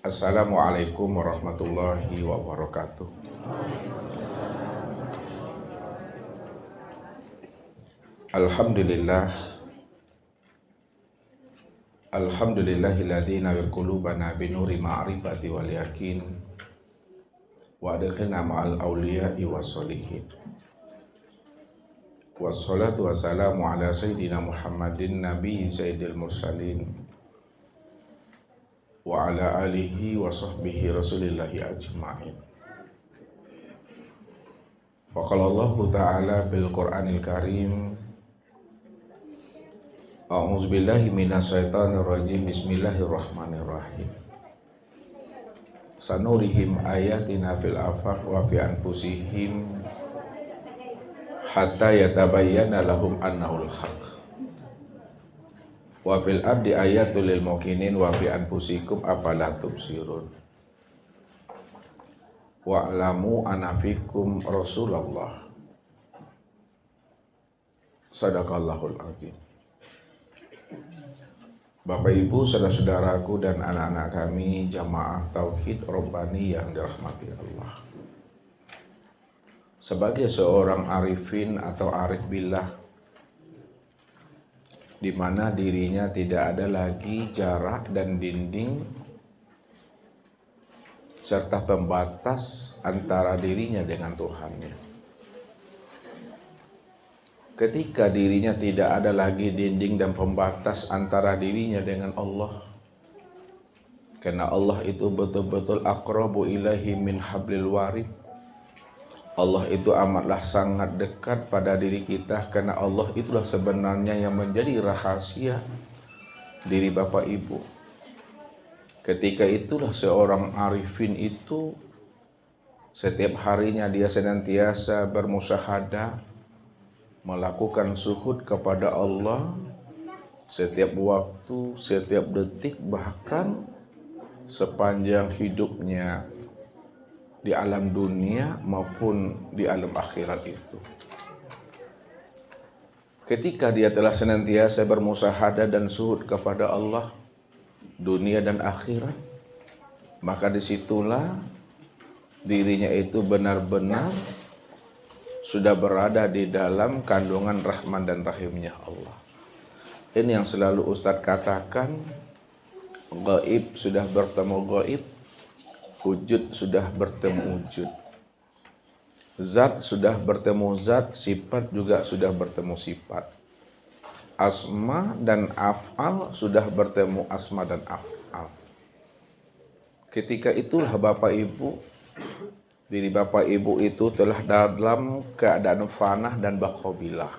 Assalamualaikum warahmatullahi wabarakatuh. Alhamdulillah, alhamdulillahilladzi nawwara qulubana binuri ma'rifati wal yakin wa adkhilna ma'al awliya'i wassolihin. Wassalatu wassalamu ala sayyidina Muhammadin nabi sayyidil mursalin wa ala alihi wa sahbihi rasulillahi ajma'in. Faqala Allah Ta'ala bil Qur'anil Karim, A'udzu billahi minasyaitonir rajim. Bismillahirrahmanirrahim. Sanurihim ayatina fil afaq wa fi anfusihim hatta yatabayyana lahum annahul haqq. Wa fil abdi ayatul lil muqinin wa fi anfusikum afala tubsirun. Wa'lamu anna fikum Rasulullah. Sadaqallahul azim. Bapak Ibu, saudara-saudaraku dan anak-anak kami jamaah Tauhid Rabbani yang dirahmati Allah. Sebagai seorang arifin atau arif billah, di mana dirinya tidak ada lagi jarak dan dinding serta pembatas antara dirinya dengan Tuhannya. Ketika dirinya tidak ada lagi dinding dan pembatas antara dirinya dengan Allah, karena Allah itu betul-betul aqrabu ilaihi min hablil warid. Allah itu amatlah sangat dekat pada diri kita, karena Allah itulah sebenarnya yang menjadi rahasia diri Bapak Ibu. Ketika itulah seorang arifin itu setiap harinya dia senantiasa bermusyahadah, melakukan syuhud kepada Allah setiap waktu, setiap detik, bahkan sepanjang hidupnya di alam dunia maupun di alam akhirat itu. Ketika dia telah senantiasa bermusyahadah dan syuhud kepada Allah, dunia dan akhirat, maka disitulah dirinya itu benar-benar sudah berada di dalam kandungan rahman dan rahimnya Allah. Ini yang selalu Ustadz katakan, gaib sudah bertemu gaib, wujud sudah bertemu wujud, zat sudah bertemu zat, sifat juga sudah bertemu sifat, asma dan af'al sudah bertemu asma dan af'al. Ketika itulah Bapak Ibu, diri Bapak Ibu itu telah dalam keadaan fanah dan baqabilah.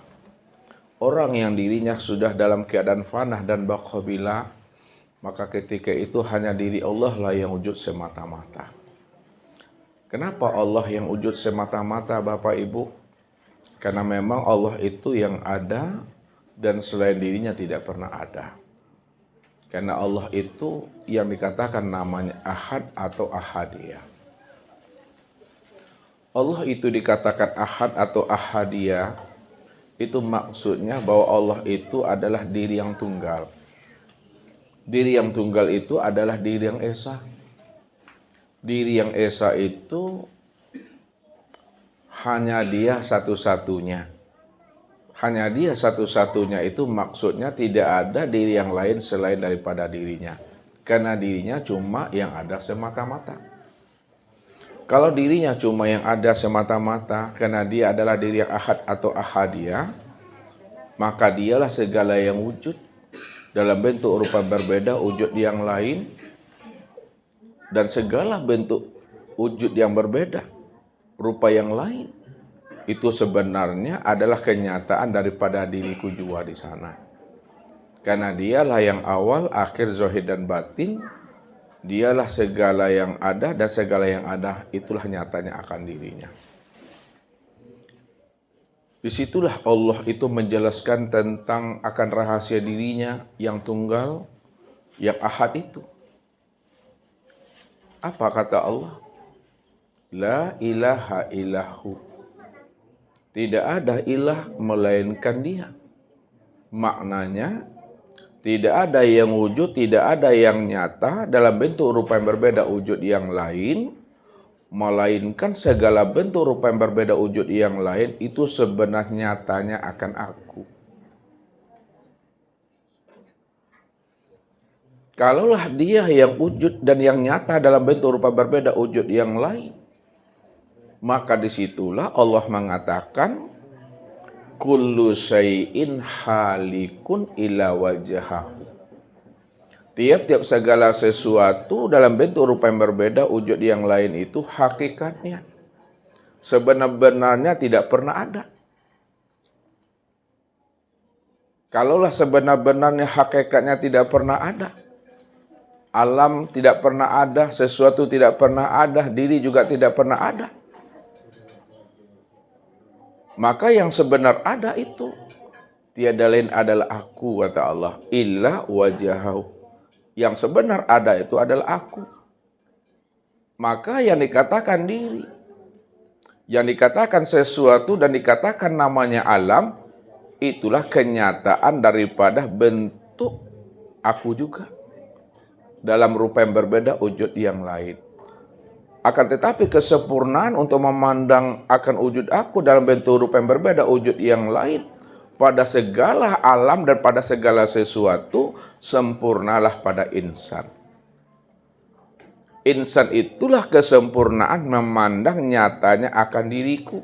Orang yang dirinya sudah dalam keadaan fanah dan baqabilah, maka ketika itu hanya diri Allah lah yang wujud semata-mata. Kenapa Allah yang wujud semata-mata Bapak Ibu? Karena memang Allah itu yang ada dan selain dirinya tidak pernah ada. Karena Allah itu yang dikatakan namanya Ahad atau Ahadiyah. Allah itu dikatakan ahad atau ahadiyah, itu maksudnya bahwa Allah itu adalah diri yang tunggal. Diri yang tunggal itu adalah diri yang esa. Diri yang esa itu hanya dia satu-satunya. Hanya dia satu-satunya itu maksudnya tidak ada diri yang lain selain daripada dirinya. Karena dirinya cuma yang ada semata-mata. Kalau dirinya cuma yang ada semata-mata, karena dia adalah diri yang ahad atau ahadiyah, maka dialah segala yang wujud dalam bentuk rupa berbeda wujud yang lain, dan segala bentuk wujud yang berbeda rupa yang lain itu sebenarnya adalah kenyataan daripada diriku jua di sana. Karena dialah yang awal, akhir, zahir dan batin. Dialah segala yang ada dan segala yang ada itulah nyatanya akan dirinya. Disitulah Allah itu menjelaskan tentang akan rahasia dirinya yang tunggal, yang ahad itu. Apa kata Allah? La ilaha illahu. Tidak ada ilah melainkan dia. Maknanya Tidak ada yang wujud, tidak ada yang nyata dalam bentuk rupa yang berbeda wujud yang lain, melainkan segala bentuk rupa yang berbeda wujud yang lain itu sebenarnya nyatanya akan aku. Kalaulah dia yang wujud dan yang nyata dalam bentuk rupa berbeda wujud yang lain, maka disitulah Allah mengatakan kullu syai'in halikun ila wajhahu. Tiap-tiap segala sesuatu dalam bentuk rupa yang berbeda wujud yang lain itu hakikatnya sebenar-benarnya tidak pernah ada. Kalaulah sebenar-benarnya hakikatnya tidak pernah ada, alam tidak pernah ada, sesuatu tidak pernah ada, diri juga tidak pernah ada, maka yang sebenar ada itu tiada lain adalah aku, kata Allah, illa wajahahu. Yang sebenar ada itu adalah aku. Maka yang dikatakan diri, yang dikatakan sesuatu dan dikatakan namanya alam, itulah kenyataan daripada bentuk aku juga dalam rupa yang berbeda wujud yang lain. Akan tetapi kesempurnaan untuk memandang akan wujud aku dalam bentuk rupa yang berbeda wujud yang lain pada segala alam dan pada segala sesuatu sempurnalah pada insan. Insan itulah kesempurnaan memandang nyatanya akan diriku.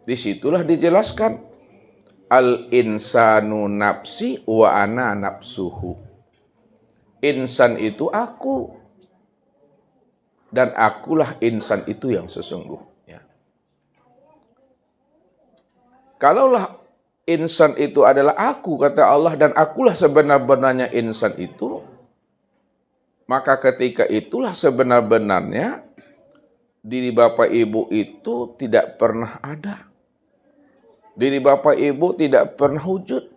Disitulah dijelaskan al-insanu nafsi wa ana nafsuhu. Insan itu aku dan akulah insan itu yang sesungguhnya. Kalaulah insan itu adalah aku, kata Allah, dan akulah sebenar-benarnya insan itu, maka ketika itulah sebenar-benarnya diri Bapak Ibu itu tidak pernah ada. Diri Bapak Ibu tidak pernah wujud.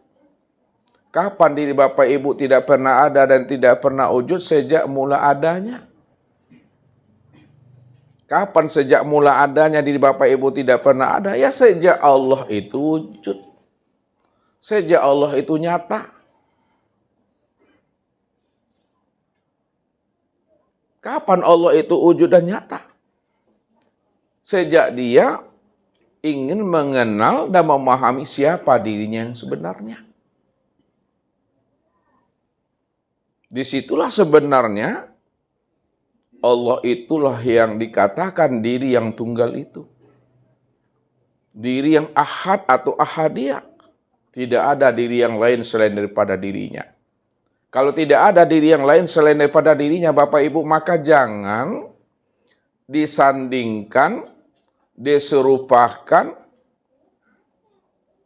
Kapan diri Bapak Ibu tidak pernah ada dan tidak pernah wujud? Sejak mula adanya. Kapan sejak mula adanya diri Bapak Ibu tidak pernah ada? Ya sejak Allah itu wujud. Sejak Allah itu nyata. Kapan Allah itu wujud dan nyata? Sejak dia ingin mengenal dan memahami siapa dirinya yang sebenarnya. Disitulah sebenarnya Allah itulah yang dikatakan diri yang tunggal itu. Diri yang ahad atau ahadiyah. Tidak ada diri yang lain selain daripada dirinya. Kalau tidak ada diri yang lain selain daripada dirinya, Bapak Ibu, maka jangan disandingkan, diserupakan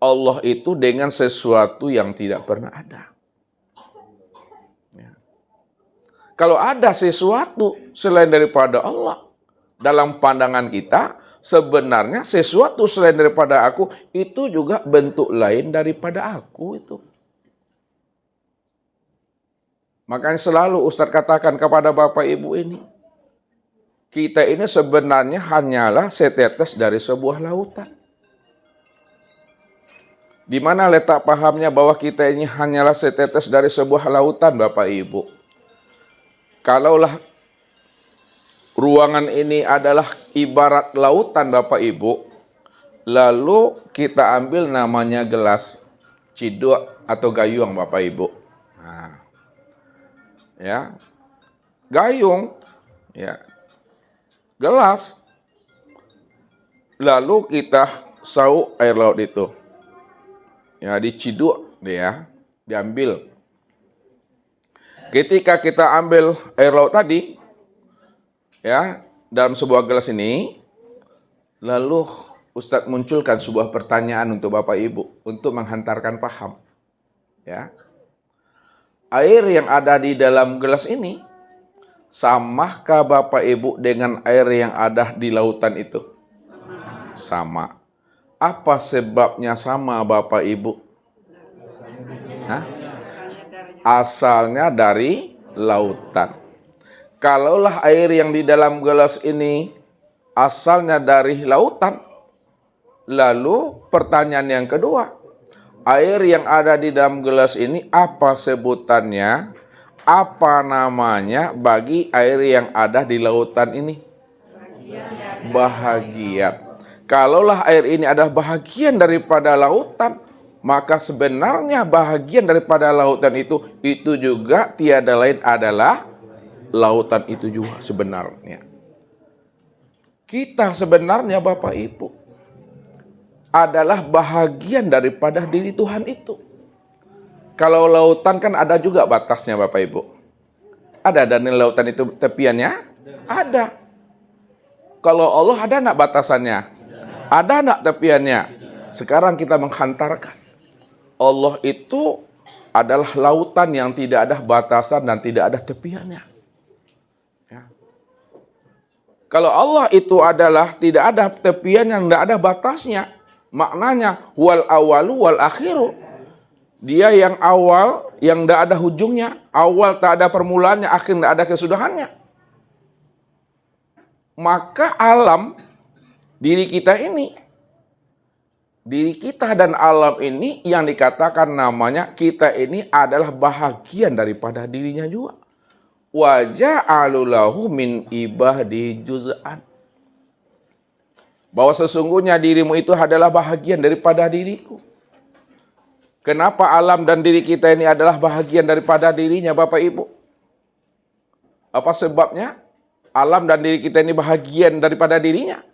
Allah itu dengan sesuatu yang tidak pernah ada. Kalau ada sesuatu selain daripada Allah, dalam pandangan kita, sebenarnya sesuatu selain daripada aku, itu juga bentuk lain daripada aku itu. Makanya selalu Ustadz katakan kepada Bapak Ibu ini, kita ini sebenarnya hanyalah setetes dari sebuah lautan. Di mana letak pahamnya bahwa kita ini hanyalah setetes dari sebuah lautan, Bapak Ibu? Kalaulah ruangan ini adalah ibarat lautan, Bapak Ibu, lalu kita ambil namanya gelas ciduk atau gayung, Bapak Ibu. Nah, ya, gayung, ya, gelas, lalu kita sauk air laut itu, ya, diciduk, ya, diambil. Ketika kita ambil air laut tadi, ya, dalam sebuah gelas ini, lalu Ustadz munculkan sebuah pertanyaan untuk Bapak Ibu untuk menghantarkan paham. Ya, air yang ada di dalam gelas ini, samakah Bapak Ibu dengan air yang ada di lautan itu? Sama. Apa sebabnya sama, Bapak Ibu? Hah? Asalnya dari lautan. Kalaulah air yang di dalam gelas ini asalnya dari lautan, lalu pertanyaan yang kedua, Air yang ada di dalam gelas ini apa sebutannya? Apa namanya bagi air yang ada di lautan ini? Bahagian. Kalaulah air ini adalah bahagian daripada lautan, maka sebenarnya bahagian daripada lautan itu juga tiada lain adalah lautan itu juga sebenarnya. Kita sebenarnya Bapak Ibu adalah bahagian daripada diri Tuhan itu. Kalau lautan kan ada juga batasnya Bapak Ibu. Ada dan lautan itu tepiannya? Ada. Kalau Allah ada enggak batasannya? Ada enggak tepiannya? Sekarang kita menghantarkan. Allah itu adalah lautan yang tidak ada batasan dan tidak ada tepiannya. Ya. Kalau Allah itu adalah tidak ada tepian yang tidak ada batasnya, maknanya wal awalu wal akhiru. Dia yang awal, yang tidak ada ujungnya. Awal tak ada permulaannya, akhir tidak ada kesudahannya. Maka alam, diri kita dan alam ini yang dikatakan namanya kita ini adalah bahagian daripada dirinya juga. Wa ja'alu lahu min ibadi juz'an. Bahwa sesungguhnya dirimu itu adalah bahagian daripada diriku. Kenapa alam dan diri kita ini adalah bahagian daripada dirinya Bapak Ibu? Apa sebabnya? Alam dan diri kita ini bahagian daripada dirinya.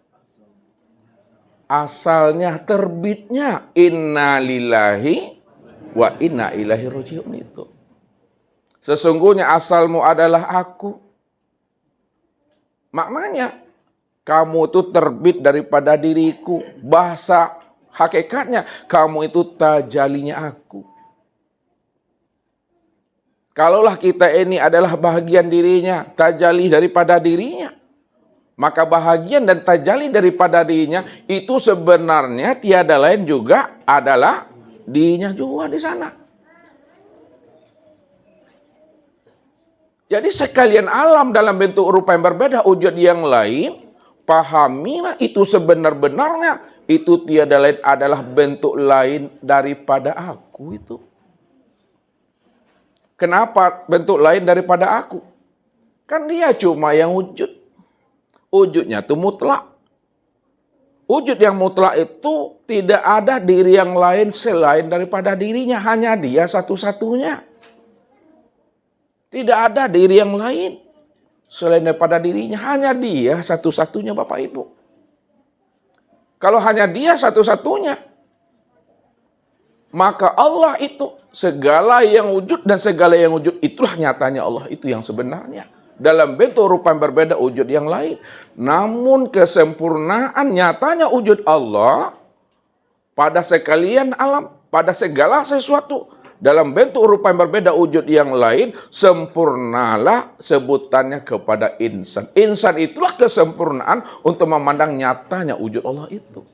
Asalnya terbitnya inna lillahi wa inna ilaihi raji'un itu. Sesungguhnya asalmu adalah aku. Maknanya kamu itu terbit daripada diriku. Bahasa hakikatnya, kamu itu tajalinya aku. Kalaulah kita ini adalah bahagian dirinya, tajali daripada dirinya, maka bahagian dan tajali daripada dirinya itu sebenarnya tiada lain juga adalah dirinya juga di sana. Jadi sekalian alam dalam bentuk rupa yang berbeda, wujud yang lain, pahamilah itu sebenar-benarnya. Itu tiada lain adalah bentuk lain daripada aku itu. Kenapa bentuk lain daripada aku? Kan dia cuma yang wujud. Wujudnya itu mutlak. Wujud yang mutlak itu tidak ada diri yang lain selain daripada dirinya. Hanya dia satu-satunya. Tidak ada diri yang lain selain daripada dirinya. Hanya dia satu-satunya Bapak Ibu. Kalau hanya dia satu-satunya, maka Allah itu segala yang wujud dan segala yang wujud itulah nyatanya Allah itu yang sebenarnya. Dalam bentuk rupa yang berbeda wujud yang lain. Namun kesempurnaan nyatanya wujud Allah pada sekalian alam, pada segala sesuatu. Dalam bentuk rupa yang berbeda wujud yang lain, sempurnalah sebutannya kepada insan. Insan itulah kesempurnaan untuk memandang nyatanya wujud Allah itu.